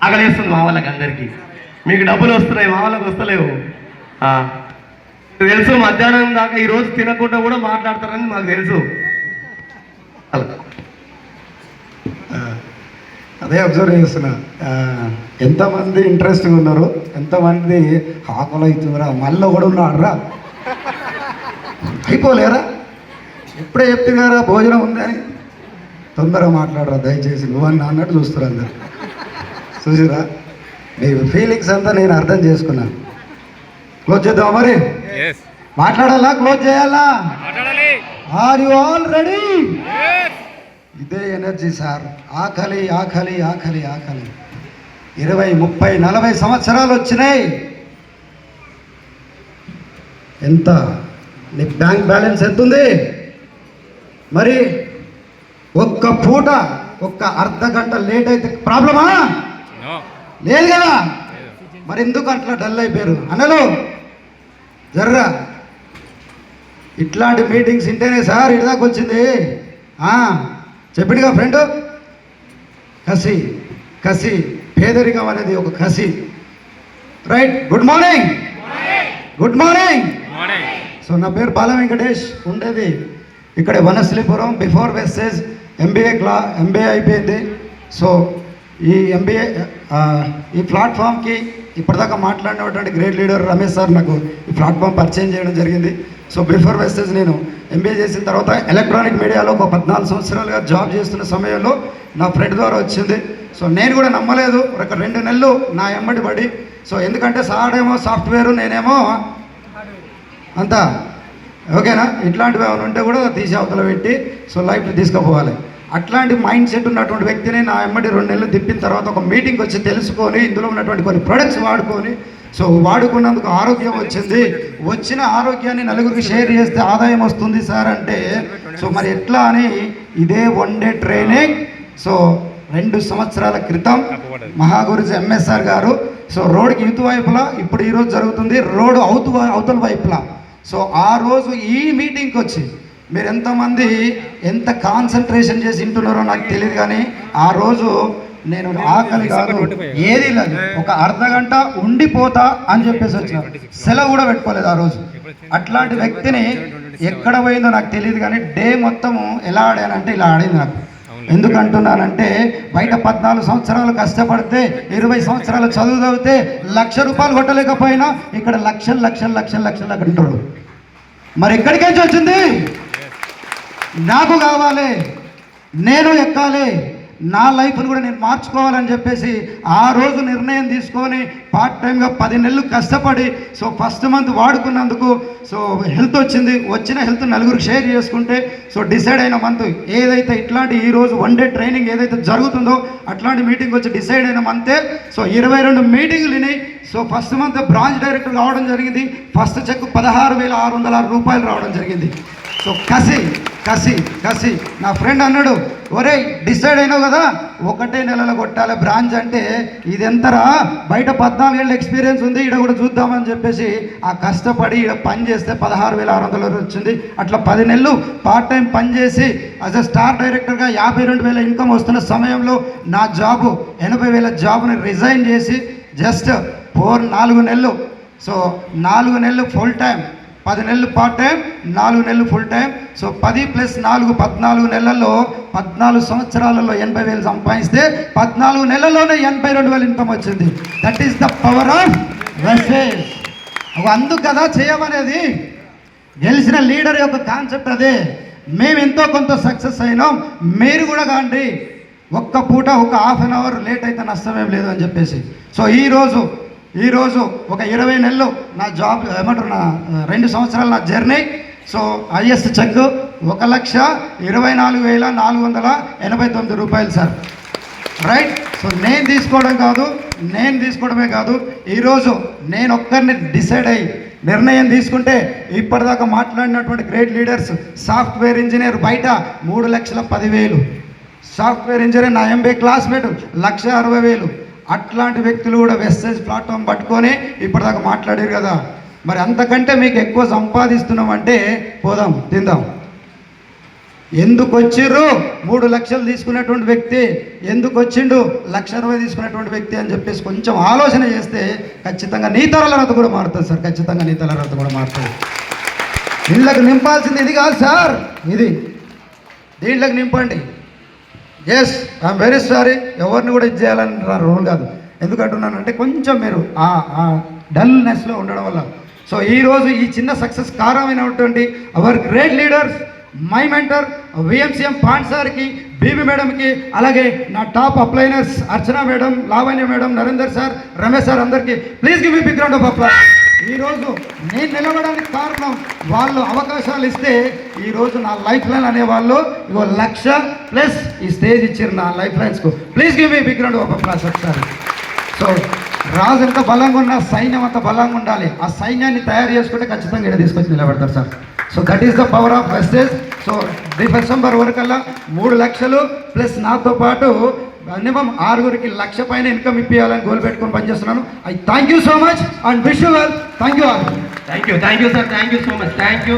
ఆకలేస్తుంది మా వాళ్ళకి అందరికీ. మీకు డబ్బులు వస్తున్నాయి, మా వాళ్ళకి వస్తలేవు. తెలుసు మధ్యాహ్నం దాకా ఈరోజు తినకుండా కూడా మాట్లాడతారని మాకు తెలుసు. అదే అబ్జర్వ్ చేస్తున్నా. ఎంతమంది ఇంట్రెస్ట్గా ఉన్నారు, ఎంతమంది ఆకలి అవుతుందిరా, మళ్ళీ కూడా ఉన్నాడు రా, అయిపోలేరా, ఎప్పుడే చెప్తున్నారా భోజనం ఉందని, తొందరగా మాట్లాడరా దయచేసి నువ్వని అన్నట్టు చూస్తారు అందరు. చూసిరా నీ ఫీలింగ్స్ అంతా నేను అర్థం చేసుకున్నాను. క్లోజ్ చేద్దాం మరి, మాట్లాడాలా క్లోజ్ చేయాలా? Are you all ready? ఇదే ఎనర్జీ సార్. ఆకలి ఆకలి ఆకలి ఆకలి 20, 30, 40 సంవత్సరాలు వచ్చినాయి. ఎంత నీ బ్యాంక్ బ్యాలెన్స్ ఎంత ఉంది? మరి ఒక్క పూట ఒక్క అర్ధ గంట లేట్ అయితే ప్రాబ్లమా? లేదు కదా. మరి ఎందుకు అట్లా డల్ అయిపోయారు అన్నలు? జర్రా ఇట్లాంటి మీటింగ్స్ ఇంటేనే సార్ ఇటుదాకా వచ్చింది. చెప్పిడుగా ఫ్రెండ్, కసి కసి పేదరికం అనేది ఒక కసి. Right. Good morning, good morning. So నా పేరు బాల వెంకటేష్, ఉండేది ఇక్కడే వనశ్రీపురం. బిఫోర్ వెస్టేజ్ ఎంబీఏ అయిపోయింది. సో ఈ ఎంబీఏ ఈ ప్లాట్ఫామ్కి ఇప్పటిదాకా మాట్లాడినటువంటి గ్రేట్ లీడర్ రమేష్ సార్ నాకు ఈ ప్లాట్ఫామ్ పరిచయం చేయడం జరిగింది. సో బిఫోర్ వెస్టేజ్ నేను ఎంబీఏ చేసిన తర్వాత ఎలక్ట్రానిక్ మీడియాలో ఒక 14 సంవత్సరాలుగా జాబ్ చేస్తున్న సమయంలో నా ఫ్రెండ్ ద్వారా వచ్చింది. సో నేను కూడా నమ్మలేదు. ఒక 2 నెలలు నా ఎమ్మడి పడి, సో ఎందుకంటే సాడేమో సాఫ్ట్వేరు, నేనేమో అంతా ఓకేనా, ఇట్లాంటివి ఏమైనా ఉంటే కూడా తీసి అవతల పెట్టి సో లైఫ్ తీసుకుపోవాలి. అట్లాంటి మైండ్ సెట్ ఉన్నటువంటి వ్యక్తిని నా ఎమ్మడి 2 నెలలు తిప్పిన తర్వాత ఒక మీటింగ్ వచ్చి తెలుసుకొని ఇందులో ఉన్నటువంటి కొన్ని ప్రొడక్ట్స్ వాడుకొని, సో వాడుకున్నందుకు ఆరోగ్యం వచ్చింది. వచ్చిన ఆరోగ్యాన్ని నలుగురికి షేర్ చేస్తే ఆదాయం వస్తుంది సార్ అంటే, సో మరి ఎట్లా అని ఇదే 1 డే ట్రైనింగ్. సో 2 సంవత్సరాల క్రితం మహాగురుజీ ఎంఎస్ఆర్ గారు సో రోడ్కి ఇటు వైపులా, ఇప్పుడు ఈరోజు జరుగుతుంది రోడ్డు అవతల వైపులా. సో ఆ రోజు ఈ మీటింగ్కి వచ్చి మీరు ఎంతమంది ఎంత కాన్సన్ట్రేషన్ చేసి వింటున్నారో నాకు తెలియదు, కానీ ఆ రోజు నేను ఆకలి కాదు ఏది లేదు, ఒక అర్ధ గంట ఉండిపోతా అని చెప్పేసి వచ్చిన, సెలవు కూడా పెట్టుకోలేదు ఆ రోజు. అట్లాంటి వ్యక్తిని ఎక్కడ పోయిందో నాకు తెలియదు, కానీ డే మొత్తము ఎలా ఆడానంటే ఇలా ఆడింది నాకు. ఎందుకంటున్నానంటే బయట 14 సంవత్సరాలు కష్టపడితే 20 సంవత్సరాలు చదువు చదివితే ₹1,00,000 కొట్టలేకపోయినా ఇక్కడ లక్షలు లక్షలు లక్షలు లక్షలు అక్కడ ఉంటాడు. మరి ఎక్కడికేంచి వచ్చింది? నాకు కావాలి, నేను ఎక్కాలి, నా లైఫ్ను కూడా నేను మార్చుకోవాలని చెప్పేసి ఆ రోజు నిర్ణయం తీసుకొని పార్ట్ టైంగా 10 నెలలు కష్టపడి సో ఫస్ట్ మంత్ వాడుకున్నందుకు సో హెల్త్ వచ్చింది. వచ్చిన హెల్త్ నలుగురికి షేర్ చేసుకుంటే సో డిసైడ్ అయిన మంత్ ఏదైతే ఇట్లాంటి ఈరోజు 1 డే ట్రైనింగ్ ఏదైతే జరుగుతుందో అట్లాంటి మీటింగ్ వచ్చి డిసైడ్ అయిన మంతే సో 22 మీటింగ్లు విని so first month branch director రావడం జరిగింది. ఫస్ట్ చెక్ ₹16,606 రావడం జరిగింది. సో కసి కసి కసి. నా ఫ్రెండ్ అన్నాడు, ఒరే డిసైడ్ అయినావు కదా 1 నెలలో కొట్టాలి బ్రాంచ్ అంటే, ఇది ఎంతరా, బయట 14 ఏళ్ళ ఎక్స్పీరియన్స్ ఉంది, ఇక్కడ కూడా చూద్దామని చెప్పేసి ఆ కష్టపడి ఇక్కడ పని చేస్తే ₹16,600 వచ్చింది. అట్లా 10 నెలలు పార్ట్ టైం పని చేసి యాజ్ అ స్టార్ డైరెక్టర్గా 52,000 ఇన్కమ్ వస్తున్న సమయంలో నా జాబు 80,000 జాబ్ని రిజైన్ చేసి జస్ట్ 4 నెలలు సో 4 నెలలు ఫుల్ టైం, 10 నెలలు పార్ట్ టైం, 4 నెలలు ఫుల్ టైం. సో 10 + 4 14 నెలల్లో 14 సంవత్సరాలలో 80,000 సంపాదిస్తే 14 నెలల్లోనే 82,000 ఇన్కమ్ వచ్చింది. That is the power of wastage. అందుకు కదా చేయమనేది. గెలిచిన లీడర్ యొక్క కాన్సెప్ట్ అదే. మేము ఎంతో కొంత సక్సెస్ అయినాం, మీరు కూడా కాండి. ఒక్క పూట ఒక ½ అన్ అవర్ లేట్ అయితే నష్టమేం లేదు అని చెప్పేసి. సో ఈరోజు ఒక 20 నెలలు నా జాబ్ ఏమంటారు, నా 2 సంవత్సరాలు నా journey. So highest check ₹1,24,489 sir. Right. So నేను తీసుకోవడమే కాదు, ఈరోజు నేను ఒక్కరిని డిసైడ్ అయ్యి నిర్ణయం తీసుకుంటే ఇప్పటిదాకా మాట్లాడినటువంటి గ్రేట్ లీడర్స్, సాఫ్ట్వేర్ ఇంజనీర్ బయట 3,10,000, సాఫ్ట్వేర్ ఇంజనీర్ నా ఎంబీఏ క్లాస్మేట్ 1,60,000. అట్లాంటి వ్యక్తులు కూడా వెస్టేజ్ ప్లాట్ఫామ్ పట్టుకొని ఇప్పటిదాకా మాట్లాడారు కదా. మరి అంతకంటే మీకు ఎక్కువ సంపాదిస్తున్నామంటే పోదాం తిందాం. ఎందుకు వచ్చిర్రు 3 లక్షలు తీసుకునేటువంటి వ్యక్తి, ఎందుకు వచ్చిండు 1,60,000 తీసుకునేటువంటి వ్యక్తి అని చెప్పేసి కొంచెం ఆలోచన చేస్తే ఖచ్చితంగా నీ తరాలతో కూడా మారుతుంది సార్. ఖచ్చితంగా నీ తరాలతో కూడా మారుతుంది. దీంట్లోకి నింపాల్సింది ఇది కాదు సార్, ఇది దీంట్లోకి నింపండి. ఎస్, ఐఎమ్ వెరీ సారీ, ఎవరిని కూడా ఇది చేయాలని రూల్ కాదు. ఎందుకంటున్నానంటే కొంచెం మీరు ఆ డల్నెస్లో ఉండడం వల్ల. సో ఈరోజు ఈ చిన్న సక్సెస్ కారణమైనటువంటి our great leaders, my mentor VMCM పాండ్ సార్కి, బీబీ మేడంకి, అలాగే నా top upliners Archana madam, Lavanya madam, Narender sir, Ramesh sir అందరికీ please give me big round of applause. ఈరోజు నేను నిలవడానికి కారణం వాళ్ళు అవకాశాలు ఇస్తే ఈరోజు నా లైఫ్ లైన్ అనేవాళ్ళు 1,00,000+ ఈ స్టేజ్ ఇచ్చారు నా లైఫ్ లైన్స్కు. Please give me big round of applause ఒకసారి. సో రాజు ఎంత బలంగా ఉన్నా సైన్యం అంత బలంగా ఉండాలి. ఆ సైన్యాన్ని తయారు చేసుకుంటే ఖచ్చితంగా ఇక్కడ తీసుకొచ్చి నిలబెడతారు sir. So that is the power of wastage. So December వరకల్లా 3 లక్షలు ప్లస్ నాతో పాటు మినిమం 6గురికి 1,00,000 పైన ఇన్కమ్ ఇప్పించాలని గోల్ పెట్టుకొని పనిచేస్తున్నాను. I thank you so much and wish you well. Thank you all. Thank you sir, thank you so much, thank you.